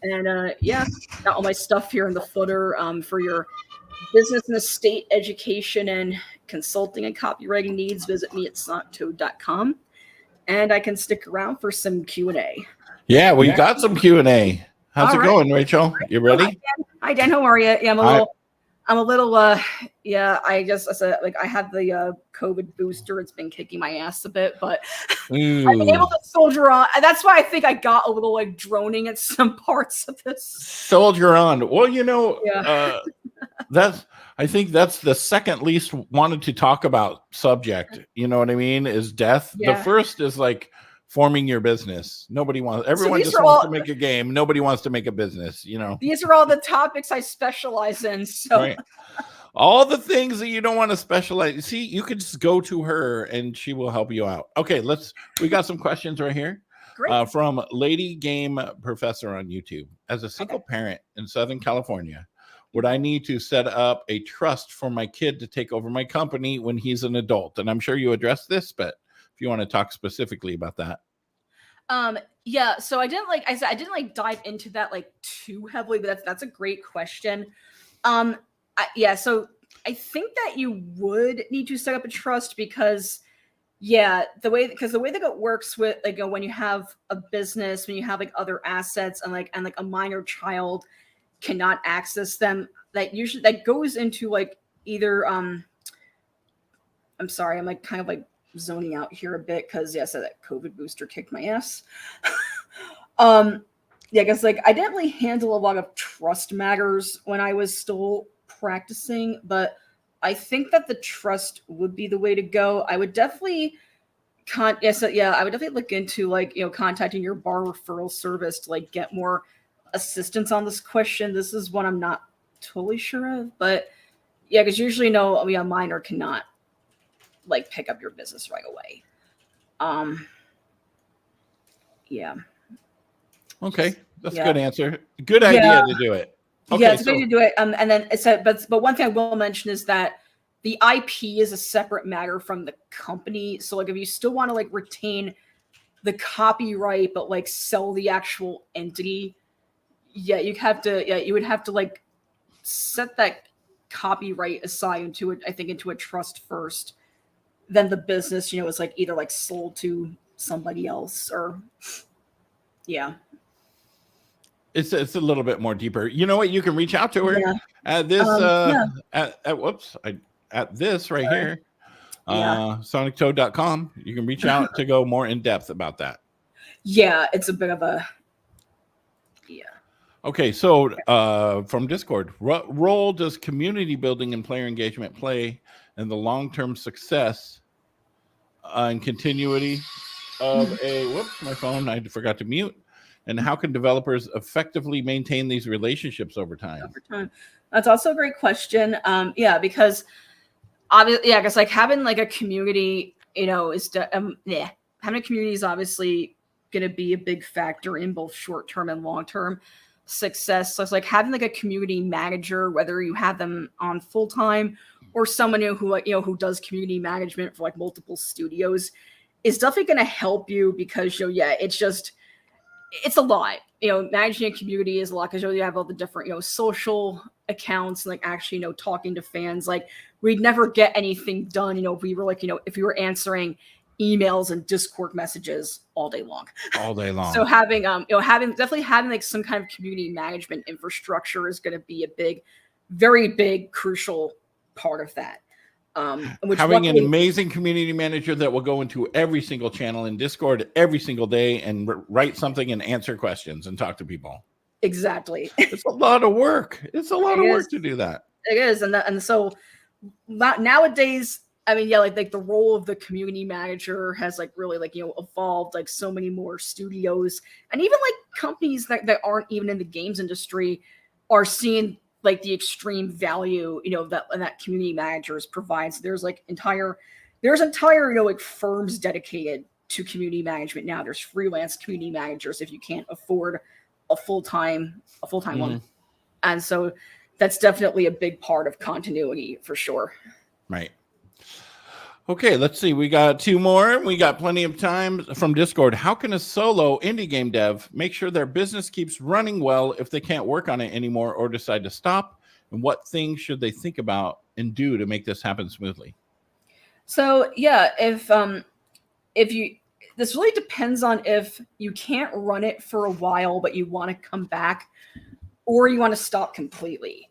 And yeah, got all my stuff here in the footer for your business and estate education and consulting and copywriting needs. Visit me at sonictoad.com. And I can stick around for some Q&A. Yeah, we got some Q&A. How's it going, Rachel? You ready? Hi, Dan. How are you? Yeah, I'm a little, yeah, I guess I said, like, I had the COVID booster. It's been kicking my ass a bit, but I've been able to soldier on. That's why I think I got a little, like, droning at some parts of this. Soldier on. Well, I think that's the second least wanted to talk about subject. You know what I mean? Is death. Yeah. The first is like forming your business. Everyone just wants to make a game. Nobody wants to make a business, These are all the topics I specialize in. So right. All the things that you don't want to specialize. See, you could just go to her and she will help you out. Okay, we got some questions right here. Great. From Lady Game Professor on YouTube. As a single parent in Southern California, would I need to set up a trust for my kid to take over my company when he's an adult? And I'm sure you addressed this, but if you want to talk specifically about that. Yeah, so I didn't dive into that like too heavily, but that's a great question. So I think that you would need to set up a trust because the way that it works with like when you have a business, when you have like other assets and like a minor child cannot access them, that goes into like either I'm sorry, I'm like kind of like zoning out here a bit because so that COVID booster kicked my ass. Because like I didn't really handle a lot of trust matters when I was still practicing, but I think that the trust would be the way to go. I would definitely I would definitely look into like contacting your bar referral service to like get more assistance on this question. This is one I'm not totally sure of, but yeah, because usually a minor cannot like pick up your business right away. Yeah. Okay, that's a good answer. Good idea to do it. Okay, yeah, it's a good to do it. And then it said, but one thing I will mention is that the IP is a separate matter from the company. So like if you still want to like retain the copyright but like sell the actual entity, you would have to like set that copyright aside into a trust first. Then the business, is like either like sold to somebody else or It's a little bit more deeper. You know what? You can reach out to her at this at this right here. Sonictoad.com. You can reach out to go more in depth about that. Yeah, it's a bit of a Okay, so from Discord, what role does community building and player engagement play in the long-term success and continuity of my phone, I forgot to mute. And how can developers effectively maintain these relationships over time? That's also a great question. Because obviously, because like having like a community, having a community is obviously going to be a big factor in both short-term and long-term success. So it's like having like a community manager, whether you have them on full-time or someone who does community management for like multiple studios, is definitely going to help you because it's a lot. Managing a community is a lot because you have all the different social accounts and like actually talking to fans. Like we'd never get anything done if we were if we were answering emails and Discord messages all day long. So having like some kind of community management infrastructure is going to be a very big crucial part of that. Having an amazing community manager that will go into every single channel in Discord every single day and write something and answer questions and talk to people. Exactly. It's a lot of work. It's a lot of work to do that. It is. And so nowadays, I mean, yeah, like the role of the community manager has like really like, evolved. Like so many more studios and even like companies that aren't even in the games industry are seeing like the extreme value, that community managers provides. There's entire, like firms dedicated to community management now. There's freelance community managers if you can't afford a full-time one. And so that's definitely a big part of continuity for sure. Right. Okay, let's see. We got 2 more. We got plenty of time from Discord. How can a solo indie game dev make sure their business keeps running well if they can't work on it anymore or decide to stop? And what things should they think about and do to make this happen smoothly? So yeah, if you, this really depends on if you can't run it for a while, but you want to come back, or you want to stop completely.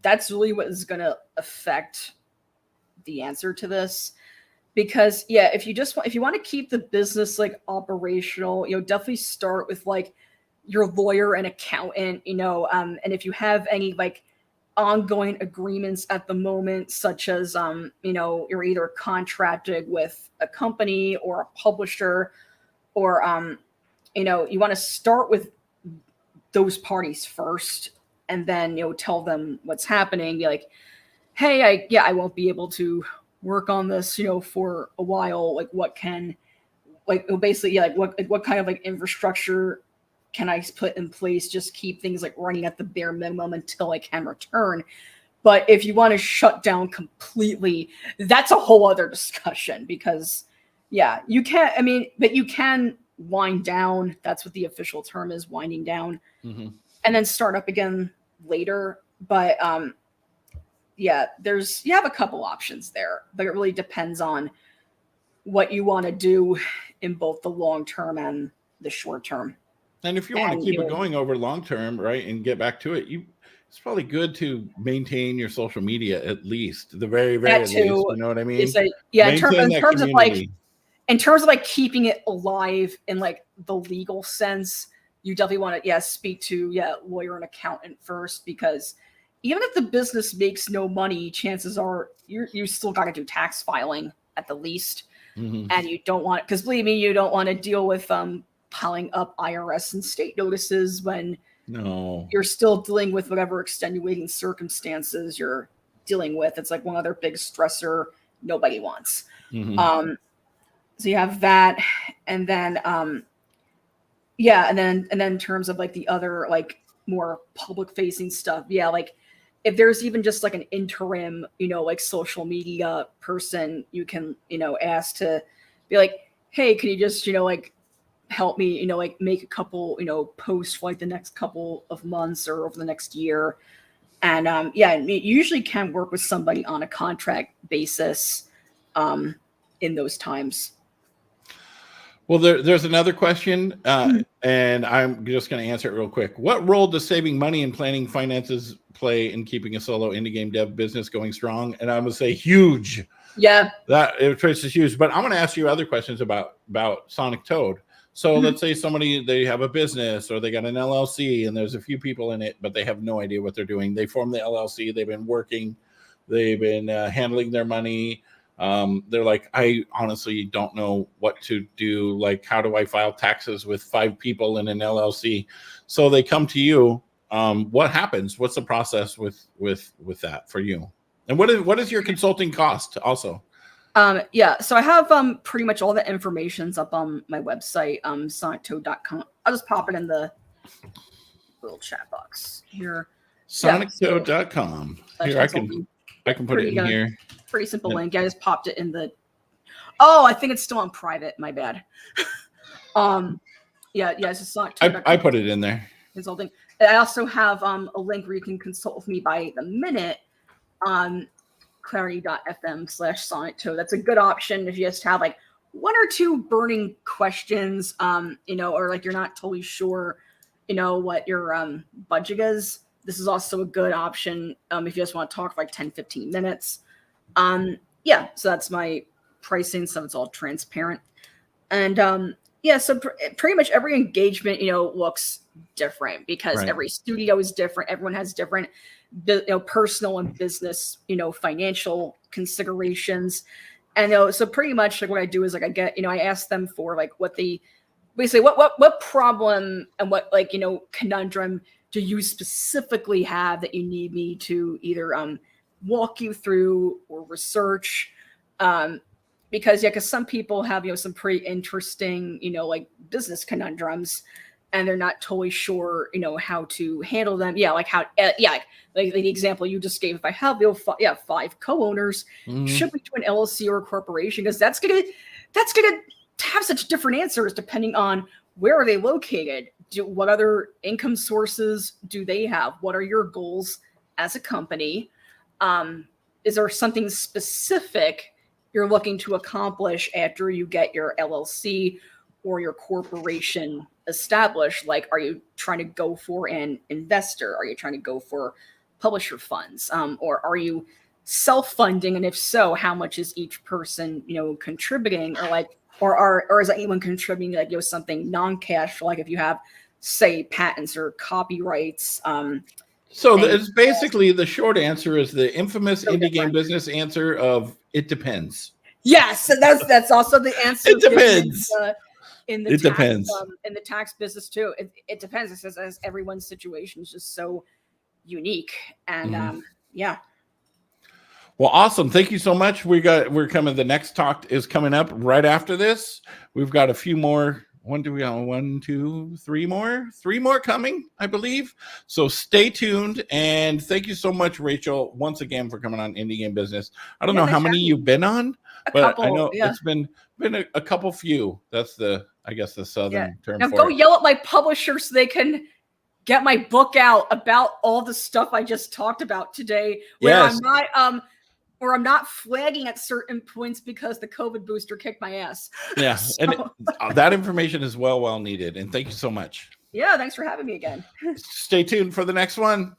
That's really what is going to affect the answer to this. Because yeah, if you want to keep the business like operational, definitely start with like your lawyer and accountant, and if you have any like ongoing agreements at the moment, such as you're either contracted with a company or a publisher, or you want to start with those parties first, and then tell them what's happening. Be like, hey, I won't be able to work on this for a while. Like what kind of like infrastructure can I put in place? Just keep things like running at the bare minimum until I can return. But if you want to shut down completely, that's a whole other discussion, because yeah, you can't, but you can wind down. That's what the official term is, winding down, and then start up again later. But yeah, you have a couple options there, but it really depends on what you want to do in both the long term and the short term. And if you want to keep it going over long term, right, and get back to it, it's probably good to maintain your social media at least, the very least. You know what I mean? Yeah, in terms of like keeping it alive in like the legal sense, you definitely want to speak to lawyer and accountant first, because even if the business makes no money, chances are you still got to do tax filing at the least, and you don't want, because believe me, you don't want to deal with piling up IRS and state notices when you're still dealing with whatever extenuating circumstances you're dealing with. It's like one other big stressor nobody wants. So you have that, and then and then in terms of like the other like more public facing stuff, like if there's even just like an interim, like social media person, you can ask to be like, hey, can you just like help me, like make a couple, posts for like the next couple of months or over the next year. And you usually can work with somebody on a contract basis in those times. Well, there's another question, and I'm just going to answer it real quick. What role does saving money and planning finances play in keeping a solo indie game dev business going strong? And I'm going to say huge. Yeah, that is huge. But I'm going to ask you other questions about Sonic Toad. So let's say they have a business or they got an LLC and there's a few people in it, but they have no idea what they're doing. They form the LLC. They've been working. They've been handling their money. They're like, I honestly don't know what to do. Like, how do I file taxes with 5 people in an LLC? So they come to you. What happens? What's the process with that for you? And what is your consulting cost also? So I have pretty much all the information's up on my website, sonictoad.com. I'll just pop it in the little chat box here. Sonictoad.com. Here, I can put it in here. Pretty simple link. I just popped it in the. Oh, I think it's still on private. My bad. It's just Sonictoad.com. I put it in there. Consulting. I also have a link where you can consult with me by the minute on clarity.fm/Sonictoad. That's a good option if you just have like 1 or 2 burning questions, or like you're not totally sure, what your budget is. This is also a good option if you just want to talk for like 10-15 minutes. So that's my pricing, so it's all transparent. And so pretty much every engagement, looks different because every studio is different. Everyone has different personal and business, financial considerations. And so pretty much like what I do is like I get, I ask them for like what they basically what problem and what conundrum do you specifically have that you need me to either walk you through or research, because some people have some pretty interesting like business conundrums, and they're not totally sure how to handle them. Like the example you just gave. If I have 5 co-owners, should we do an LLC or a corporation? Because that's gonna have such different answers depending on where are they located. What other income sources do they have? What are your goals as a company? Is there something specific you're looking to accomplish after you get your LLC or your corporation established? Like, are you trying to go for an investor? Are you trying to go for publisher funds? Or are you self-funding? And if so, how much is each person, contributing? Or is anyone contributing something non-cash, like if you have, say, patents or copyrights? So it's basically the short answer is the infamous indie game business answer of it depends. Yes, and that's also the answer. It depends. In the tax business too. It depends. As everyone's situation is just so unique, and yeah. Well, awesome. Thank you so much. We're coming. The next talk is coming up right after this. We've got a few more. When do we have 1, 2, 3 more? 3 more coming, I believe. So stay tuned. And thank you so much, Rachel, once again for coming on Indie Game Business. I don't know how many you've been on, but I know it's been a couple few. That's the Southern term now for go it. yell at my publisher so they can get my book out about all the stuff I just talked about today. Yes. I'm not flagging at certain points because the COVID booster kicked my ass. Yeah, So, and that information is well needed. And thank you so much. yeah, thanks for having me again. Stay tuned for the next one.